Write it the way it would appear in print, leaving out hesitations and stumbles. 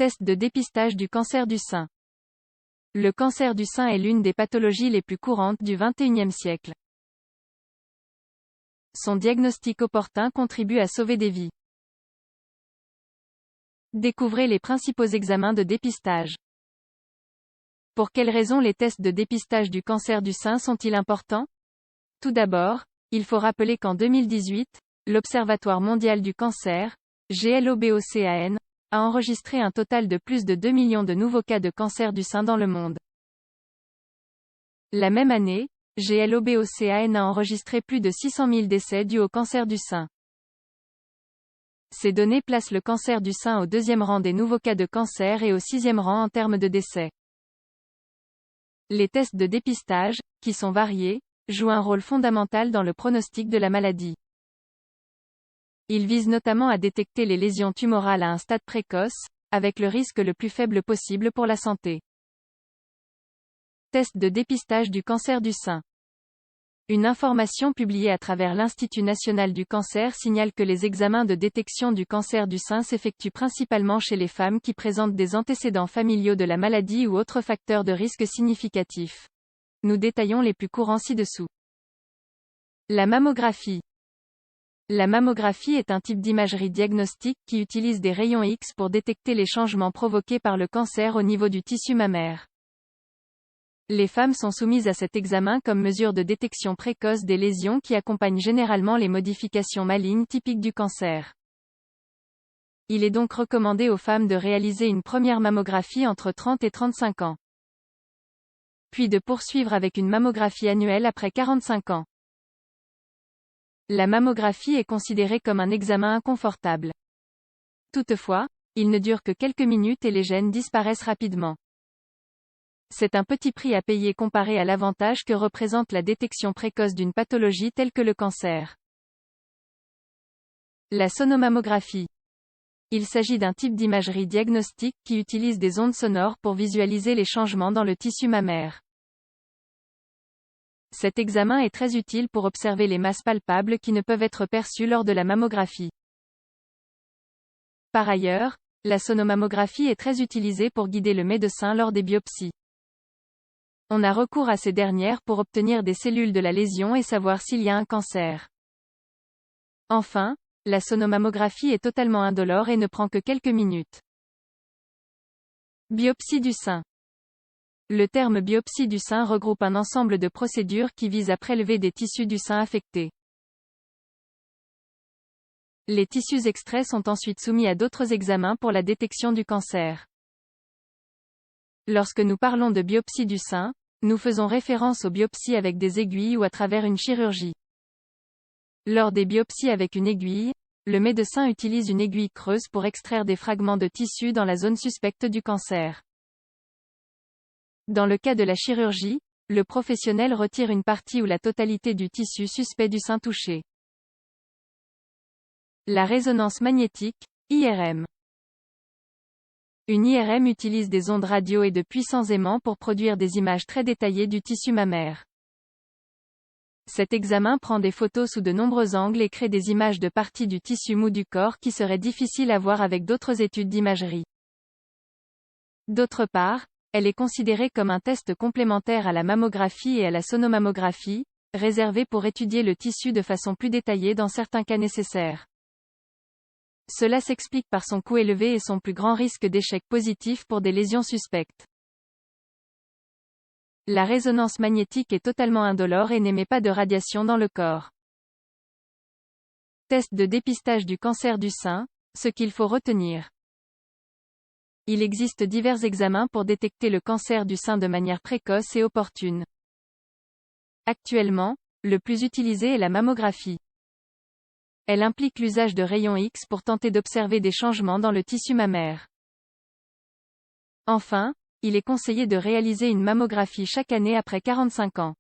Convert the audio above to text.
Test de dépistage du cancer du sein. Le cancer du sein est l'une des pathologies les plus courantes du XXIe siècle. Son diagnostic opportun contribue à sauver des vies. Découvrez les principaux examens de dépistage. Pour quelles raisons les tests de dépistage du cancer du sein sont-ils importants? Tout d'abord, il faut rappeler qu'en 2018, l'Observatoire mondial du cancer, GLOBOCAN, a enregistré un total de plus de 2 millions de nouveaux cas de cancer du sein dans le monde. La même année, GLOBOCAN a enregistré plus de 600 000 décès dus au cancer du sein. Ces données placent le cancer du sein au deuxième rang des nouveaux cas de cancer et au sixième rang en termes de décès. Les tests de dépistage, qui sont variés, jouent un rôle fondamental dans le pronostic de la maladie. Ils visent notamment à détecter les lésions tumorales à un stade précoce, avec le risque le plus faible possible pour la santé. Test de dépistage du cancer du sein. Une information publiée à travers l'Institut national du cancer signale que les examens de détection du cancer du sein s'effectuent principalement chez les femmes qui présentent des antécédents familiaux de la maladie ou autres facteurs de risque significatifs. Nous détaillons les plus courants ci-dessous. La mammographie. La mammographie est un type d'imagerie diagnostique qui utilise des rayons X pour détecter les changements provoqués par le cancer au niveau du tissu mammaire. Les femmes sont soumises à cet examen comme mesure de détection précoce des lésions qui accompagnent généralement les modifications malignes typiques du cancer. Il est donc recommandé aux femmes de réaliser une première mammographie entre 30 et 35 ans. Puis de poursuivre avec une mammographie annuelle après 45 ans. La mammographie est considérée comme un examen inconfortable. Toutefois, il ne dure que quelques minutes et les gènes disparaissent rapidement. C'est un petit prix à payer comparé à l'avantage que représente la détection précoce d'une pathologie telle que le cancer. La sonomammographie. Il s'agit d'un type d'imagerie diagnostique qui utilise des ondes sonores pour visualiser les changements dans le tissu mammaire. Cet examen est très utile pour observer les masses palpables qui ne peuvent être perçues lors de la mammographie. Par ailleurs, la sonomammographie est très utilisée pour guider le médecin lors des biopsies. On a recours à ces dernières pour obtenir des cellules de la lésion et savoir s'il y a un cancer. Enfin, la sonomammographie est totalement indolore et ne prend que quelques minutes. Biopsie du sein. Le terme biopsie du sein regroupe un ensemble de procédures qui visent à prélever des tissus du sein affectés. Les tissus extraits sont ensuite soumis à d'autres examens pour la détection du cancer. Lorsque nous parlons de biopsie du sein, nous faisons référence aux biopsies avec des aiguilles ou à travers une chirurgie. Lors des biopsies avec une aiguille, le médecin utilise une aiguille creuse pour extraire des fragments de tissu dans la zone suspecte du cancer. Dans le cas de la chirurgie, le professionnel retire une partie ou la totalité du tissu suspect du sein touché. La résonance magnétique, IRM. Une IRM utilise des ondes radio et de puissants aimants pour produire des images très détaillées du tissu mammaire. Cet examen prend des photos sous de nombreux angles et crée des images de parties du tissu mou du corps qui seraient difficiles à voir avec d'autres études d'imagerie. D'autre part, elle est considérée comme un test complémentaire à la mammographie et à la sonomammographie, réservé pour étudier le tissu de façon plus détaillée dans certains cas nécessaires. Cela s'explique par son coût élevé et son plus grand risque d'échec positif pour des lésions suspectes. La résonance magnétique est totalement indolore et n'émet pas de radiation dans le corps. Test de dépistage du cancer du sein, ce qu'il faut retenir. Il existe divers examens pour détecter le cancer du sein de manière précoce et opportune. Actuellement, le plus utilisé est la mammographie. Elle implique l'usage de rayons X pour tenter d'observer des changements dans le tissu mammaire. Enfin, il est conseillé de réaliser une mammographie chaque année après 45 ans.